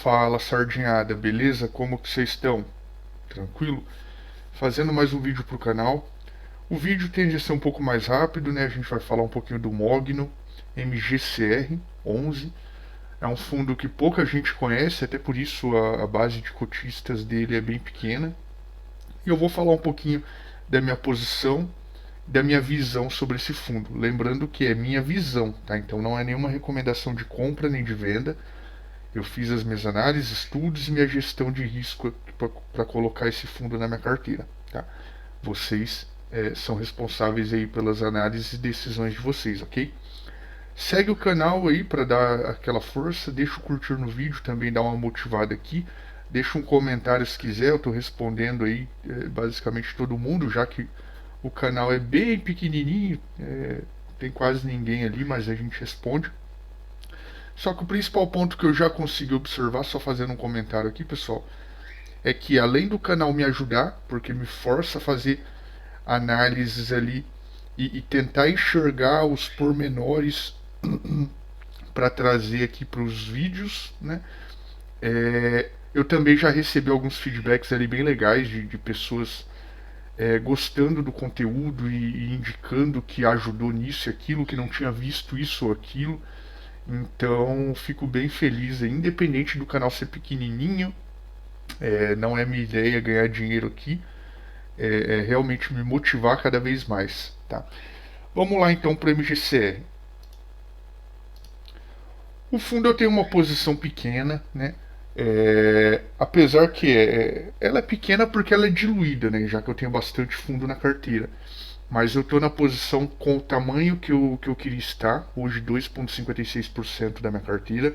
Fala, sardinhada, beleza? Como que vocês estão? Tranquilo? Fazendo mais um vídeo pro canal. O vídeo tende a ser um pouco mais rápido, né? A gente vai falar um pouquinho do Mogno MGCR11. É um fundo que pouca gente conhece, até por isso a base de cotistas dele é bem pequena. E eu vou falar um pouquinho da minha posição, da minha visão sobre esse fundo. Lembrando que é minha visão, tá? Então não é nenhuma recomendação de compra nem de venda. Eu fiz as minhas análises, estudos e minha gestão de risco para colocar esse fundo na minha carteira. Tá? Vocês são responsáveis aí pelas análises e decisões de vocês, ok? Segue o canal aí para dar aquela força, deixa o curtir no vídeo, também dá uma motivada aqui. Deixa um comentário se quiser, eu estou respondendo aí basicamente todo mundo, já que o canal é bem pequenininho, tem quase ninguém ali, mas a gente responde. Só que o principal ponto que eu já consegui observar, só fazendo um comentário aqui, pessoal, é que além do canal me ajudar, porque me força a fazer análises ali e tentar enxergar os pormenores para trazer aqui para os vídeos, né? Eu também já recebi alguns feedbacks ali bem legais de pessoas gostando do conteúdo e indicando que ajudou nisso e aquilo, que não tinha visto isso ou aquilo. Então fico bem feliz, independente do canal ser pequenininho, não é minha ideia ganhar dinheiro aqui, é realmente me motivar cada vez mais. Tá? Vamos lá então para o MGCR. O fundo eu tenho uma posição pequena, né? Apesar que ela é pequena porque ela é diluída, né? Já que eu tenho bastante fundo na carteira. Mas eu estou na posição com o tamanho que eu queria estar, hoje 2,56% da minha carteira.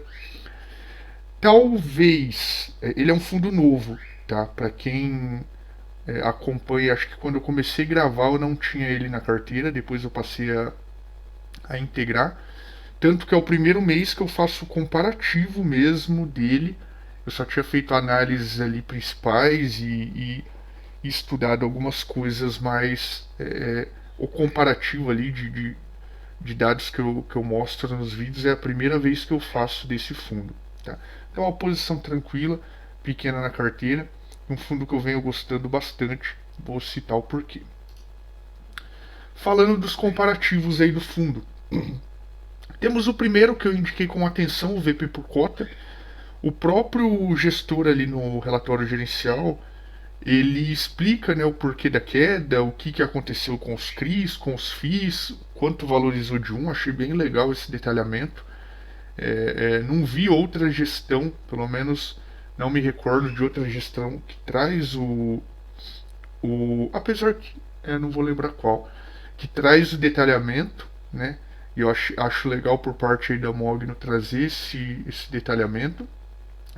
Talvez, ele é um fundo novo, tá? Para quem acompanha, acho que quando eu comecei a gravar eu não tinha ele na carteira, depois eu passei a integrar. Tanto que é o primeiro mês que eu faço o comparativo mesmo dele. Eu só tinha feito análises ali principais e estudado algumas coisas mais. O comparativo ali de dados que eu mostro nos vídeos é a primeira vez que eu faço desse fundo. Tá? Então, uma posição tranquila, pequena na carteira, um fundo que eu venho gostando bastante. Vou citar o porquê. Falando dos comparativos aí do fundo. Temos o primeiro que eu indiquei com atenção, o VP por cota. O próprio gestor ali no relatório gerencial, ele explica, né, o porquê da queda, o que aconteceu com os CRIs, com os FIIs, quanto valorizou de um. Achei bem legal esse detalhamento. Não vi outra gestão, pelo menos não me recordo de outra gestão que traz apesar que não vou lembrar qual, que traz o detalhamento, né? E eu acho legal por parte aí da Mogno trazer esse detalhamento,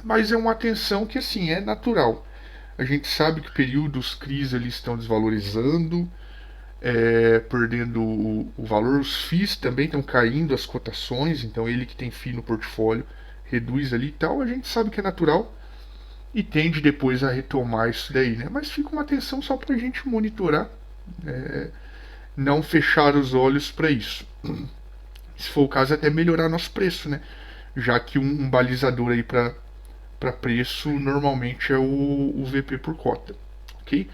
mas é uma atenção que assim é natural. A gente sabe que períodos CRIs ali estão desvalorizando, perdendo o valor, os FIIs também estão caindo as cotações, então ele que tem FII no portfólio reduz ali e tal, a gente sabe que é natural e tende depois a retomar isso daí, né? Mas fica uma atenção só para a gente monitorar, não fechar os olhos para isso. Se for o caso, até melhorar nosso preço, né? Já que um balizador aí para preço normalmente é o VP por cota, ok?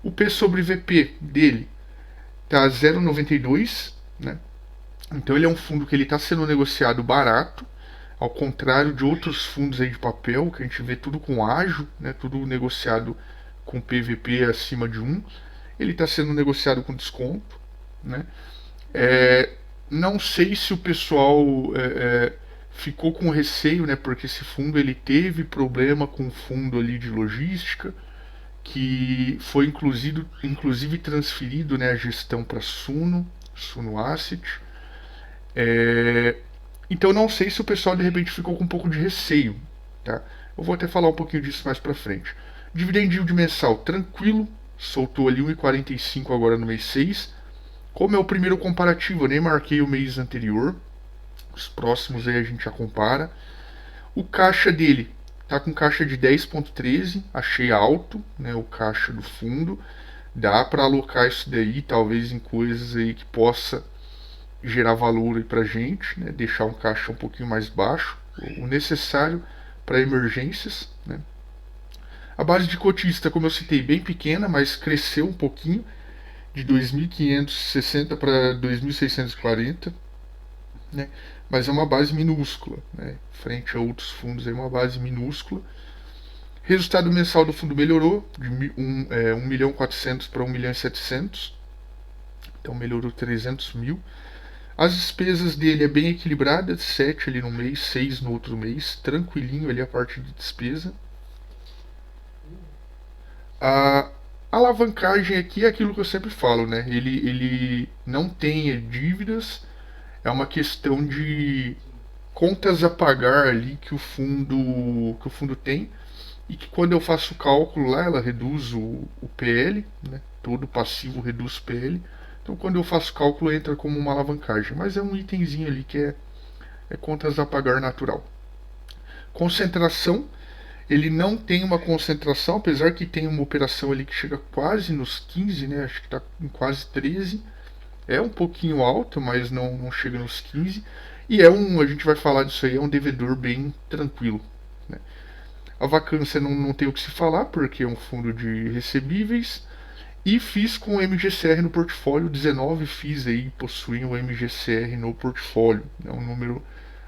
O P sobre VP dele tá 0,92, né? Então ele é um fundo que ele está sendo negociado barato, ao contrário de outros fundos aí de papel, que a gente vê tudo com ágio, né? Tudo negociado com PVP acima de 1. Ele está sendo negociado com desconto, né? Não sei se o pessoal ficou com receio, né? Porque esse fundo ele teve problema com o fundo ali de logística, que foi inclusive transferido, né, a gestão para Suno Asset. Então não sei se o pessoal de repente ficou com um pouco de receio, tá? Eu vou até falar um pouquinho disso mais para frente. Dividend yield mensal tranquilo, soltou ali 1,45 agora no mês 6. Como é o primeiro comparativo, eu nem marquei o mês anterior. Os próximos aí a gente já compara. O caixa dele tá com caixa de 10,13, achei alto, né, o caixa do fundo. Dá para alocar isso daí, talvez em coisas aí que possa gerar valor aí pra gente, né, deixar um caixa um pouquinho mais baixo, o necessário para emergências, né? A base de cotista, como eu citei, bem pequena, mas cresceu um pouquinho, de 2.560 para 2.640, né? Mas é uma base minúscula, né? Frente a outros fundos, é uma base minúscula. Resultado mensal do fundo melhorou de 1.400.000 para 1.700.000, então melhorou 300 mil. As despesas dele é bem equilibrada, 7 ali no mês, 6 no outro mês, tranquilinho ali a parte de despesa. A alavancagem aqui é aquilo que eu sempre falo, né? Ele não tem dívidas, é uma questão de contas a pagar ali que o fundo tem, e que quando eu faço o cálculo lá, ela reduz o PL, né? Todo passivo reduz o PL. Então quando eu faço o cálculo entra como uma alavancagem, mas é um itemzinho ali que é contas a pagar natural. Concentração, ele não tem uma concentração, apesar que tem uma operação ali que chega quase nos 15, né? Acho que está em quase 13. É um pouquinho alto, mas não chega nos 15. E a gente vai falar disso aí, é um devedor bem tranquilo, né? A vacância não tem o que se falar, porque é um fundo de recebíveis. E FIIs com o MGCR no portfólio, 19 FIIs aí possuem o MGCR no portfólio. É um número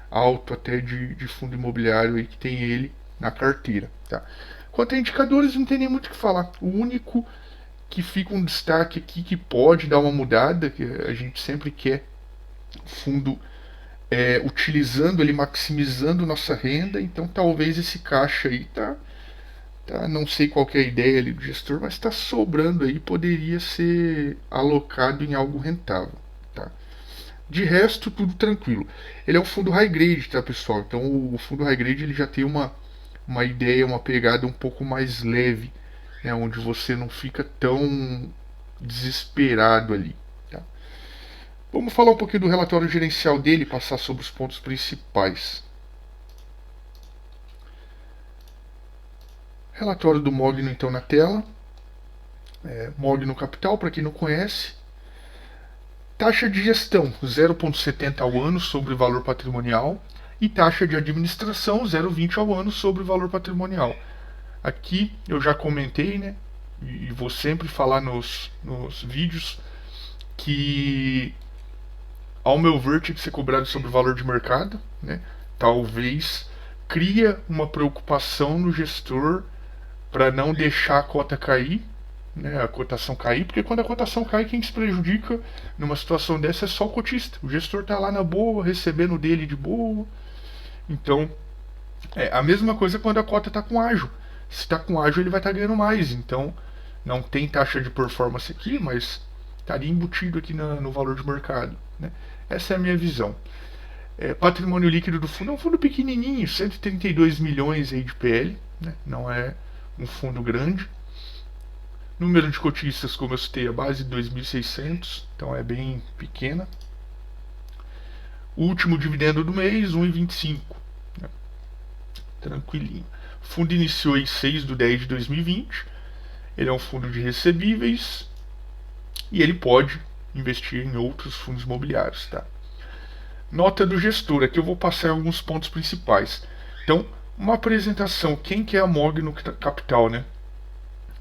alto até de fundo imobiliário aí que tem ele na carteira. Tá? Quanto a indicadores, não tem nem muito o que falar. O único que fica um destaque aqui que pode dar uma mudada, que a gente sempre quer fundo utilizando ele, maximizando nossa renda, então talvez esse caixa aí não sei qual que é a ideia ali do gestor, mas está sobrando aí, poderia ser alocado em algo rentável. Tá? De resto, tudo tranquilo. Ele é um fundo high grade, tá, pessoal? Então o fundo high grade ele já tem uma ideia, uma pegada um pouco mais leve, né, onde você não fica tão desesperado ali. Tá? Vamos falar um pouquinho do relatório gerencial dele, passar sobre os pontos principais. Relatório do Mogno então na tela. Mogno Capital, para quem não conhece. Taxa de gestão 0,70 ao ano sobre valor patrimonial e taxa de administração 0,20 ao ano sobre valor patrimonial. Aqui eu já comentei, né, e vou sempre falar nos vídeos, que ao meu ver tinha que ser cobrado sobre o valor de mercado, né? Talvez cria uma preocupação no gestor para não deixar a cota cair, né, a cotação cair, porque quando a cotação cai, quem se prejudica numa situação dessa é só o cotista. O gestor está lá na boa, recebendo dele de boa. Então, a mesma coisa quando a cota está com ágio. Se está com ágio, ele vai estar ganhando mais. Então, não tem taxa de performance aqui, mas estaria embutido aqui no valor de mercado, né? Essa é a minha visão. Patrimônio líquido do fundo é um fundo pequenininho, 132 milhões aí de PL, né? Não é um fundo grande. Número de cotistas, como eu citei, a base de 2.600, então é bem pequena. O último dividendo do mês, 1,25, né? Tranquilinho. O fundo iniciou em 6/10/2020. Ele é um fundo de recebíveis e ele pode investir em outros fundos imobiliários, tá? Nota do gestor, aqui eu vou passar alguns pontos principais. Então, uma apresentação, quem que é a Mogno Capital, né?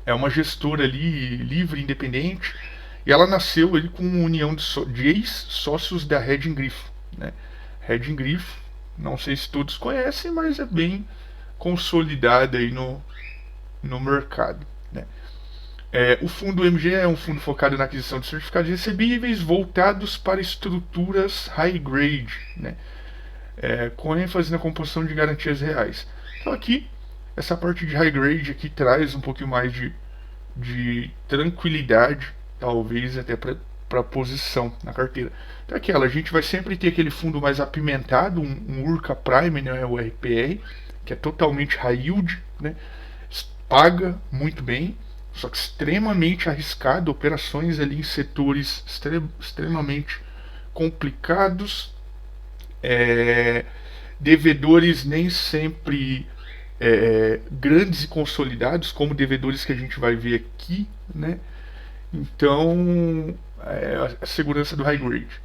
É uma gestora ali livre, independente, e ela nasceu ali com uma união de ex-sócios da Redding Griffo, né? Redding Griffo, não sei se todos conhecem, mas é bem consolidada aí no mercado, né? O fundo MG é um fundo focado na aquisição de certificados recebíveis voltados para estruturas high grade, né? Com ênfase na composição de garantias reais. Então aqui, essa parte de high grade aqui traz um pouquinho mais de tranquilidade, talvez até para a posição na carteira. Então aquela, a gente vai sempre ter aquele fundo mais apimentado, um Urca Prime, né, o RPR, que é totalmente high yield, né? Paga muito bem, só que extremamente arriscado, operações ali em setores extremamente complicados, devedores nem sempre grandes e consolidados, como devedores que a gente vai ver aqui, né? Então, a segurança do high grade.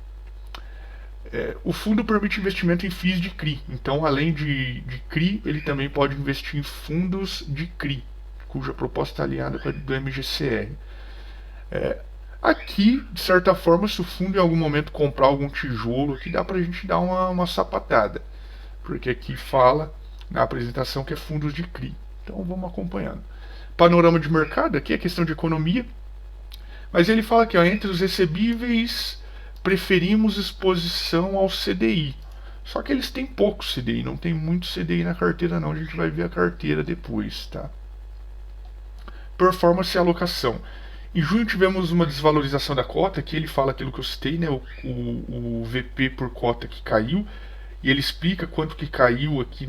O fundo permite investimento em FIIs de CRI. Então, além de CRI, ele também pode investir em fundos de CRI, cuja proposta está alinhada com a do MGCR. Aqui, de certa forma, se o fundo em algum momento comprar algum tijolo, aqui dá para a gente dar uma sapatada. Porque aqui fala na apresentação que é fundos de CRI. Então vamos acompanhando. Panorama de mercado, aqui é questão de economia. Mas ele fala que entre os recebíveis preferimos exposição ao CDI. Só que eles têm pouco CDI, não tem muito CDI na carteira não. A gente vai ver a carteira depois, tá? Performance e alocação. Em junho tivemos uma desvalorização da cota, que ele fala aquilo que eu citei, né? O VP por cota que caiu, e ele explica quanto que caiu aqui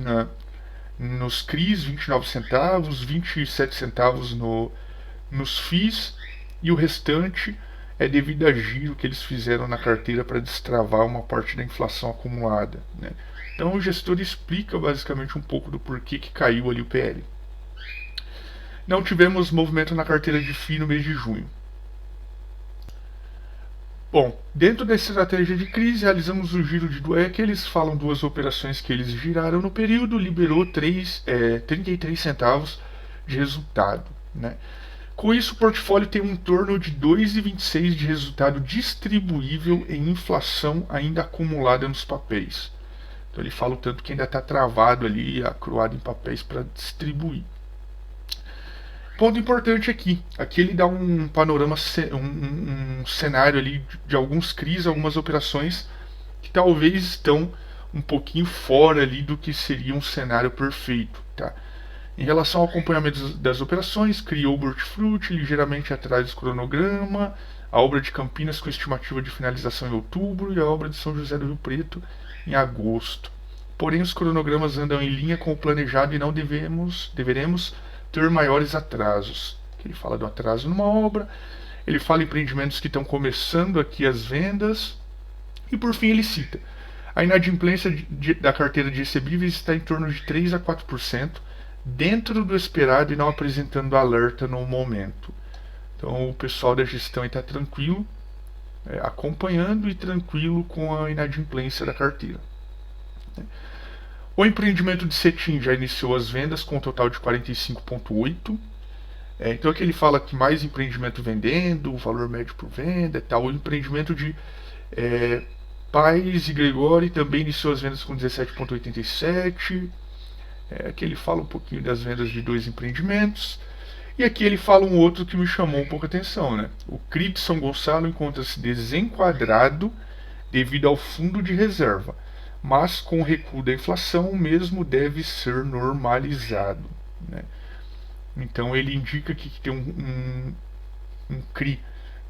nos CRIs, 29 centavos, 27 centavos nos FIIs, e o restante é devido a giro que eles fizeram na carteira para destravar uma parte da inflação acumulada, né? Então o gestor explica basicamente um pouco do porquê que caiu ali o PL. Não tivemos movimento na carteira de FII no mês de junho. Bom, dentro da estratégia de crise, realizamos o giro de DUEC. Eles falam duas operações que eles giraram no período, liberou 33 centavos de resultado, né? Com isso, o portfólio tem um torno de 2,26 de resultado distribuível em inflação ainda acumulada nos papéis. Então ele fala o tanto que ainda está travado ali, acruado em papéis para distribuir. Ponto importante aqui ele dá um panorama, um cenário ali de alguns CRIs, algumas operações que talvez estão um pouquinho fora ali do que seria um cenário perfeito, tá? Em relação ao acompanhamento das operações, criou o Hortifruti ligeiramente atrás do cronograma, a obra de Campinas com estimativa de finalização em outubro e a obra de São José do Rio Preto em agosto. Porém, os cronogramas andam em linha com o planejado e não deveremos ter maiores atrasos. Ele fala do atraso numa obra, ele fala em empreendimentos que estão começando aqui as vendas, e por fim ele cita: a inadimplência da carteira de recebíveis está em torno de 3 a 4%, dentro do esperado e não apresentando alerta no momento. Então o pessoal da gestão está tranquilo, acompanhando e tranquilo com a inadimplência da carteira. O empreendimento de Cetim já iniciou as vendas com um total de 45,8. Então aqui ele fala que mais empreendimento vendendo, o valor médio por venda e tal. O empreendimento de Pais e Gregori também iniciou as vendas com 17,87. Aqui ele fala um pouquinho das vendas de dois empreendimentos. E aqui ele fala um outro que me chamou um pouco a atenção, né? O CRI de São Gonçalo encontra-se desenquadrado devido ao fundo de reserva, mas com o recuo da inflação o mesmo deve ser normalizado, né? Então ele indica que tem um CRI,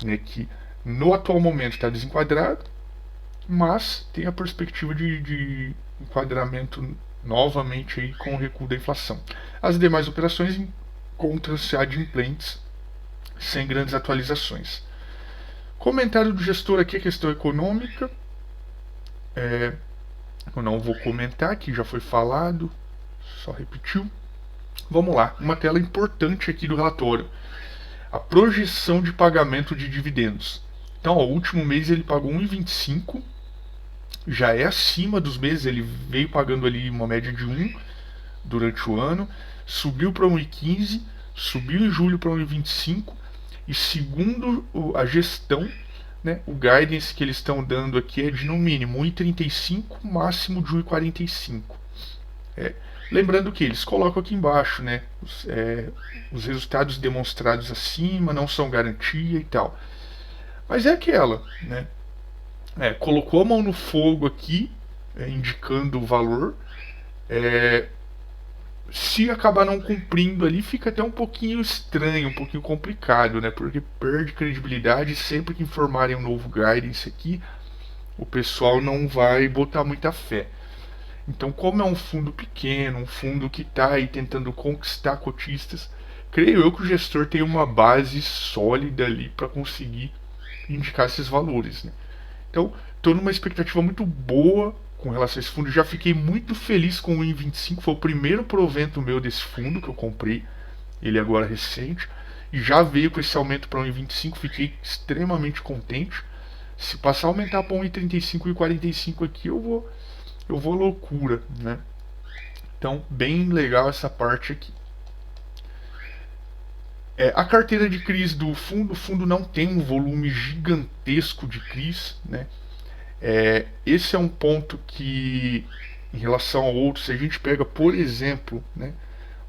né, que no atual momento está desenquadrado, mas tem a perspectiva de enquadramento novamente aí com o recuo da inflação. As demais operações encontram-se adimplentes, sem grandes atualizações. Comentário do gestor aqui, a questão econômica. Eu não vou comentar, que já foi falado, só repetiu. Vamos lá, uma tela importante aqui do relatório: a projeção de pagamento de dividendos. Então, o último mês ele pagou 1,25, já é acima dos meses, ele veio pagando ali uma média de 1 durante o ano, subiu para 1,15, subiu em julho para 1,25, e segundo a gestão, né, o guidance que eles estão dando aqui é de no mínimo 1,35, máximo de 1,45. Lembrando que eles colocam aqui embaixo, né, os resultados demonstrados acima não são garantia e tal. Mas é aquela, né? Colocou a mão no fogo aqui, indicando o valor. Se acabar não cumprindo ali, fica até um pouquinho estranho, um pouquinho complicado, né? Porque perde credibilidade. Sempre que informarem um novo guidance aqui, o pessoal não vai botar muita fé. Então, como é um fundo pequeno, um fundo que está aí tentando conquistar cotistas, creio eu que o gestor tem uma base sólida ali para conseguir indicar esses valores, né? Então, estou numa expectativa muito boa com relação a esse fundo. Já fiquei muito feliz com o 1,25. Foi o primeiro provento meu desse fundo que eu comprei, ele agora recente, e já veio com esse aumento para 1,25. Fiquei extremamente contente. Se passar a aumentar para 1,35 e 45 aqui, eu vou loucura, né? Então, bem legal essa parte aqui. A carteira de CRIs do fundo, o fundo não tem um volume gigantesco de CRIs, né? Esse é um ponto que, em relação a outros, se a gente pega, por exemplo, né?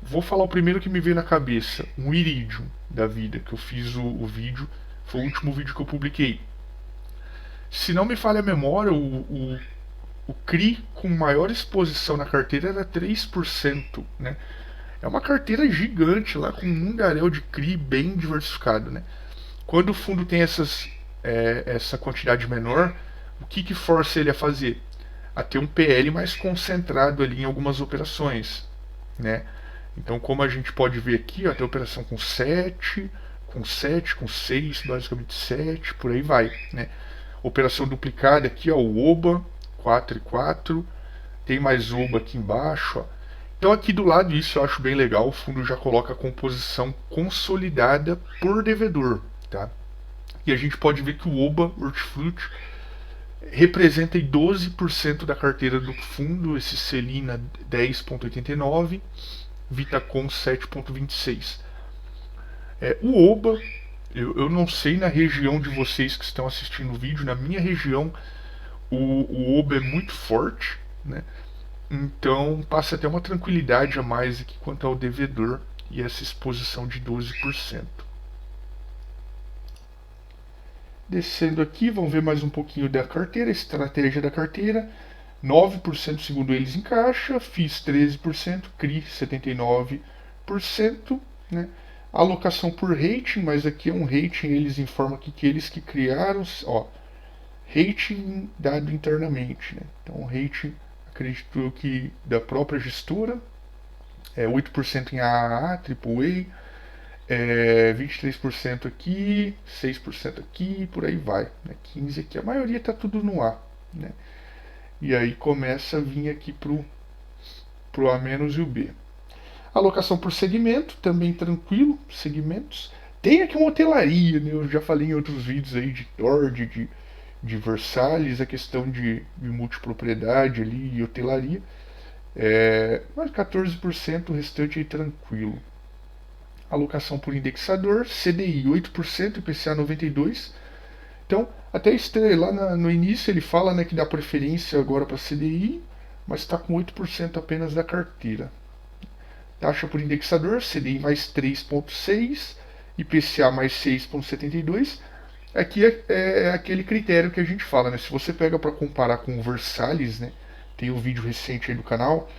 Vou falar o primeiro que me veio na cabeça, um Iridium da vida, que eu fiz o vídeo, foi o último vídeo que eu publiquei. Se não me falha a memória, o CRI com maior exposição na carteira era 3%, né? É uma carteira gigante lá, com um mundaréu de CRI bem diversificado, né? Quando o fundo tem essa quantidade menor, o que força ele a fazer? A ter um PL mais concentrado ali em algumas operações, né? Então, como a gente pode ver aqui, ó, tem operação com 7, com 7, com 6, basicamente 7, por aí vai, né? Operação duplicada aqui, ó, o OBA, 4 e 4. Tem mais OBA aqui embaixo, ó. Então aqui do lado, isso eu acho bem legal, o fundo já coloca a composição consolidada por devedor, tá? E a gente pode ver que o OBA Hortifruti representa 12% da carteira do fundo, esse Celina 10,89, Vitacom 7,26. O OBA, eu não sei na região de vocês que estão assistindo o vídeo, na minha região o OBA é muito forte, né? Então passa até uma tranquilidade a mais aqui quanto ao devedor e essa exposição de 12%. Descendo aqui, vamos ver mais um pouquinho da carteira, estratégia da carteira. 9% segundo eles em caixa, FIIs 13%, CRI 79%, né? Alocação por rating, mas aqui é um rating, eles informam aqui que eles que criaram, ó, rating dado internamente, né? Então rating, acredito eu que da própria gestora, 8% em AAA, AAA, 23% aqui, 6% aqui, por aí vai, né? 15% aqui, a maioria está tudo no A, né? E aí começa a vir aqui pro A- e o B. Alocação por segmento, também tranquilo, segmentos. Tem aqui uma hotelaria, né? Eu já falei em outros vídeos aí de Tord, de Versalhes, a questão de multipropriedade ali e hotelaria. Mas 14%, o restante aí tranquilo. Alocação por indexador, CDI 8%, IPCA 92%. Então, até estranho, lá no início ele fala, né, que dá preferência agora para CDI, mas está com 8% apenas da carteira. Taxa por indexador, CDI mais 3,6%, IPCA mais 6,72%. Aqui é aquele critério que a gente fala, né? Se você pega para comparar com o Versalhes, né? Tem um vídeo recente aí do canal.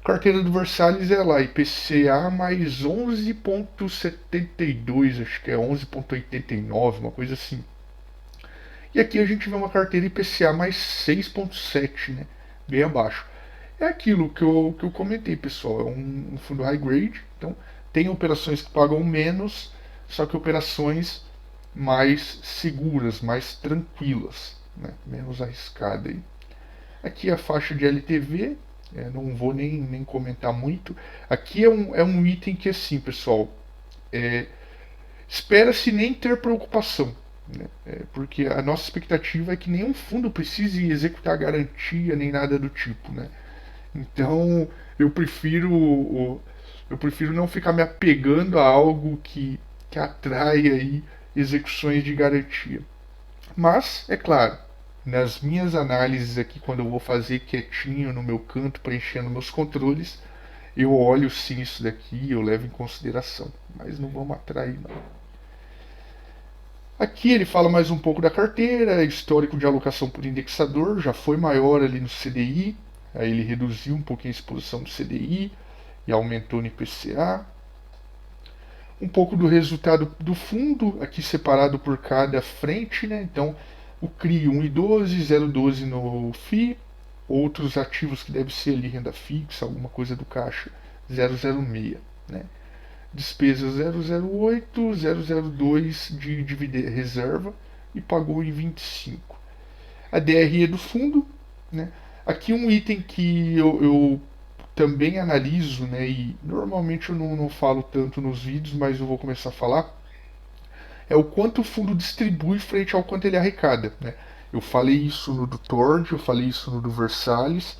A carteira do Versalhes é lá, IPCA mais 11,72, acho que é 11,89, uma coisa assim. E aqui a gente vê uma carteira IPCA mais 6,7, né? Bem abaixo. É aquilo que eu comentei, pessoal. É um fundo high grade, então tem operações que pagam menos, só que operações mais seguras, mais tranquilas, né? Menos arriscada aí. Aqui a faixa de LTV, não vou nem comentar muito. Aqui é um item que assim, pessoal, espera-se nem ter preocupação, né? Porque a nossa expectativa é que nenhum fundo precise executar garantia nem nada do tipo, né? Então eu prefiro não ficar me apegando a algo que atrai aí execuções de garantia. Mas, é claro, nas minhas análises aqui, quando eu vou fazer quietinho no meu canto, preenchendo meus controles, eu olho sim isso daqui, eu levo em consideração. Mas não vamos atrair, não. Aqui ele fala mais um pouco da carteira, histórico de alocação por indexador, já foi maior ali no CDI, aí ele reduziu um pouquinho a exposição do CDI e aumentou no IPCA. Um pouco do resultado do fundo, aqui separado por cada frente, né? Então, o CRI 1,12, 0,12 no FI, outros ativos que deve ser ali renda fixa, alguma coisa do caixa, 0,06, né? Despesas 0,08, 0,02 de reserva e pagou em 25. A DRE do fundo, né? Aqui um item que eu também analiso, né, e normalmente eu não falo tanto nos vídeos, mas eu vou começar a falar, é o quanto o fundo distribui frente ao quanto ele arrecada, né? Eu falei isso no do Tord, eu falei isso no do Versalhes,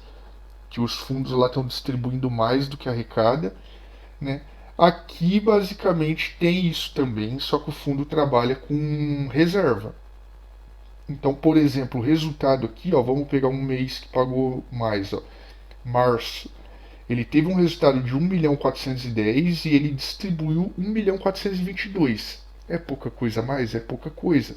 que os fundos lá estão distribuindo mais do que arrecada, né? Aqui basicamente tem isso também, só que o fundo trabalha com reserva. Então, por exemplo, o resultado aqui, ó, vamos pegar um mês que pagou mais, ó, março. Ele teve um resultado de 1.410.000 e ele distribuiu 1.422.000. É pouca coisa a mais? É pouca coisa.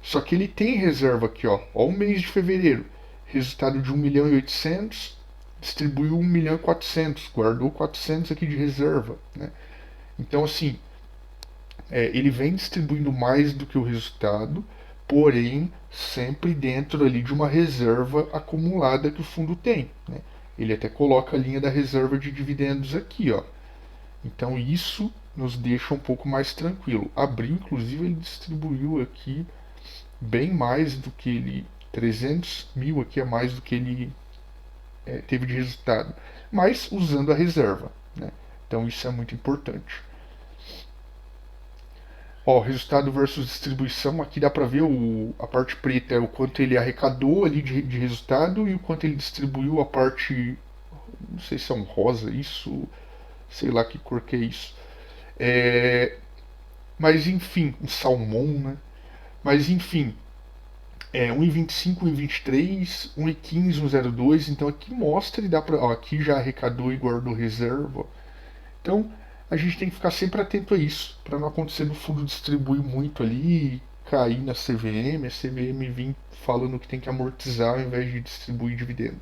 Só que ele tem reserva aqui, ó. Ó o mês de fevereiro. Resultado de 1.800.000, distribuiu 1.400.000, guardou 400 aqui de reserva, né? Então, assim, ele vem distribuindo mais do que o resultado, porém sempre dentro ali de uma reserva acumulada que o fundo tem, né? Ele até coloca a linha da reserva de dividendos aqui, ó. Então isso nos deixa um pouco mais tranquilo. Abril, inclusive, ele distribuiu aqui bem mais do que ele, 300.000 aqui a mais do que ele teve de resultado, mas usando a reserva, né? Então isso é muito importante. Ó, resultado versus distribuição, aqui dá para ver a parte preta é o quanto ele arrecadou ali de resultado e o quanto ele distribuiu a parte, não sei se é um rosa isso, sei lá que cor que é isso. É, mas enfim, um salmão, né? Mas enfim, 1,25, 1,23, 1,15, 1,02. Então aqui mostra e dá para. Aqui já arrecadou e guardou reserva. Então a gente tem que ficar sempre atento a isso, para não acontecer no fundo distribuir muito ali, cair na CVM, a CVM vir falando que tem que amortizar ao invés de distribuir dividendo.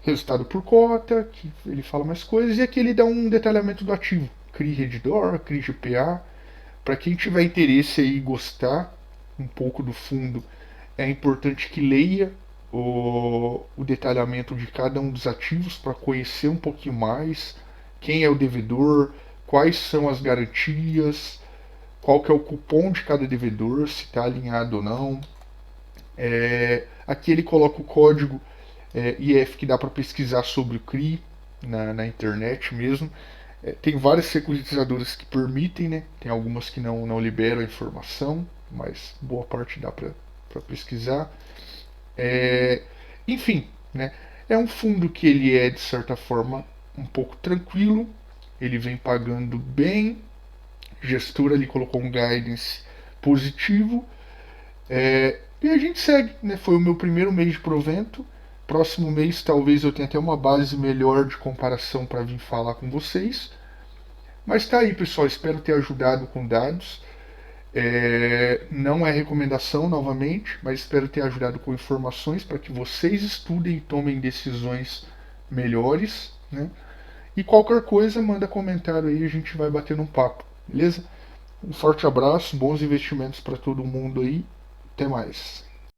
Resultado por cota, que ele fala mais coisas, e aqui ele dá um detalhamento do ativo. CRI Redditor, CRI GPA. Para quem tiver interesse aí e gostar um pouco do fundo, é importante que leia o detalhamento de cada um dos ativos para conhecer um pouquinho mais quem é o devedor, quais são as garantias, qual que é o cupom de cada devedor, se está alinhado ou não. Aqui ele coloca o código IF que dá para pesquisar sobre o CRI na internet mesmo. Tem várias securitizadoras que permitem, né? Tem algumas que não liberam a informação, mas boa parte dá para pesquisar. É, enfim, né? É um fundo que ele é de certa forma um pouco tranquilo, ele vem pagando bem, gestor ali colocou um guidance positivo, e a gente segue, né? Foi o meu primeiro mês de provento. Próximo mês talvez eu tenha até uma base melhor de comparação para vir falar com vocês. Mas tá aí, pessoal. Espero ter ajudado com dados. Não é recomendação novamente, mas espero ter ajudado com informações para que vocês estudem e tomem decisões melhores, né? E qualquer coisa, manda comentário aí, a gente vai bater um papo, beleza? Um forte abraço, bons investimentos para todo mundo aí. Até mais.